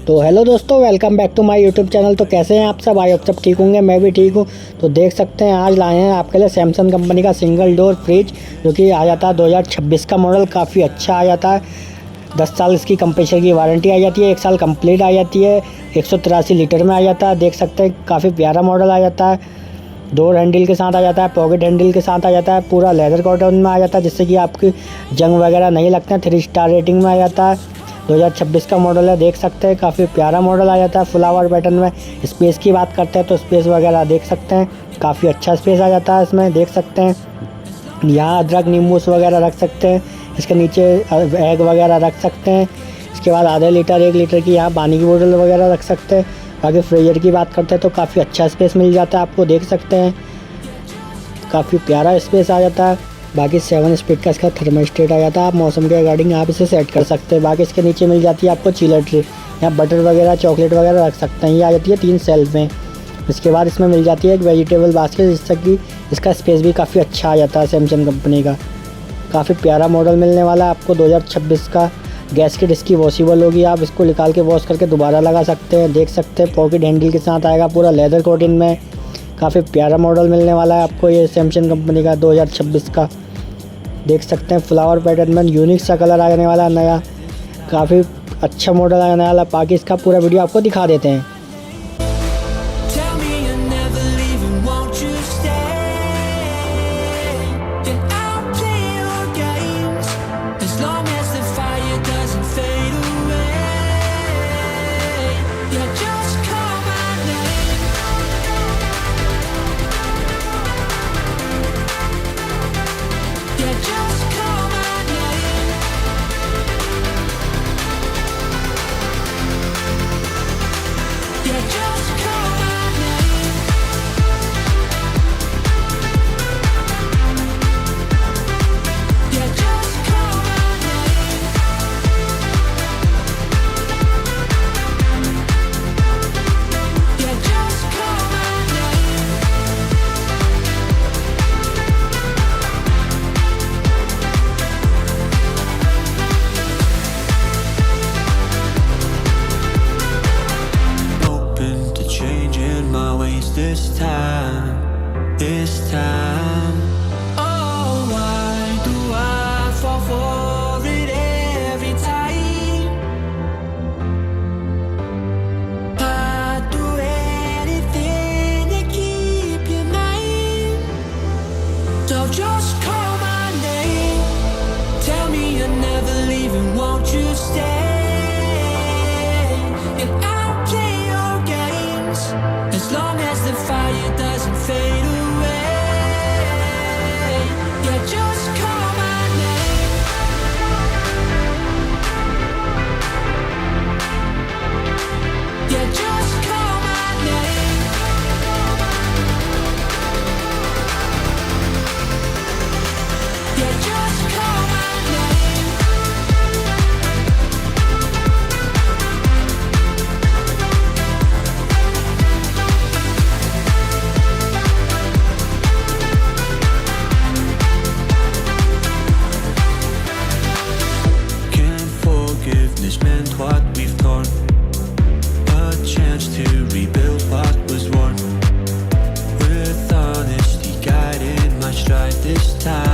तो हेलो दोस्तों, welcome back to my YouTube channel. तो कैसे हैं आप सब? आई होप सब ठीक होंगे, मैं भी ठीक हूं। तो देख सकते हैं आज लाए हैं आपके लिए सैमसंग कंपनी का सिंगल डोर फ्रिज, जो कि आ जाता है 2026 का मॉडल। काफ़ी अच्छा आ जाता है। 10 साल इसकी कंप्रेसर की वारंटी आ जाती है, 1 साल कंप्लीट आ जाती है। 183 लीटर में आ जाता है। देख सकते हैं काफ़ी प्यारा मॉडल आ जाता है। डोर हैंडल के साथ आ जाता है, पॉकेट हैंडल के साथ आ जाता है, पूरा लेदर कॉटन में आ जाता है, जिससे कि आपकी जंग वगैरह नहीं लगते हैं। 3 स्टार रेटिंग में आ जाता है। 2026 का मॉडल है। देख सकते हैं काफ़ी प्यारा मॉडल आ जाता है फ्लावर पैटर्न में। स्पेस की बात करते हैं तो स्पेस वगैरह देख सकते हैं, काफ़ी अच्छा स्पेस आ जाता है इसमें। देख सकते हैं यहाँ अदरक नींबूस वगैरह रख सकते हैं। इसके नीचे एग वगैरह रख सकते हैं। इसके बाद आधे लीटर 1 लीटर की यहाँ पानी की बोतल वगैरह रख सकते हैं। बाकी फ्रीजर की बात करते हैं तो काफ़ी अच्छा स्पेस मिल जाता है आपको। देख सकते हैं काफ़ी प्यारा स्पेस आ जाता है। बाकी 7 स्पीड का इसका थर्मोस्टेट आ जाता है। आप मौसम के अकॉर्डिंग आप इसे सेट कर सकते हैं। बाकी इसके नीचे मिल जाती है आपको चिलर ट्रे, यहाँ बटर वगैरह चॉकलेट वगैरह रख सकते हैं। ये आ जाती है 3 सेल्फ में। इसके बाद इसमें मिल जाती है एक वेजिटेबल बास्केट, जिससे कि इसका स्पेस भी काफ़ी अच्छा आ जाता है सैमसंग कंपनी का। काफ़ी प्यारा मॉडल मिलने वाला है आपको 2026 का। गैसकेट इसकी वॉशेबल होगी, आप इसको निकाल के वॉश करके दोबारा लगा सकते हैं। देख सकते हैं पॉकेट हैंडल के साथ आएगा, पूरा लेदर कोटिन में। काफ़ी प्यारा मॉडल मिलने वाला है आपको ये सैमसंग कंपनी का 2026 का। देख सकते हैं फ्लावर पैटर्न में यूनिक सा कलर आने वाला है नया। काफ़ी अच्छा मॉडल आने वाला। बाकी इसका पूरा वीडियो आपको दिखा देते हैं। This time, oh, why do I fall for it every time? I'd do anything to keep you mine. So just call my name, tell me you're never leaving, won't you stay? And I'll play your games as long as the fire doesn't fade away. What we've torn, a chance to rebuild what was worn, with honesty guiding my stride this time.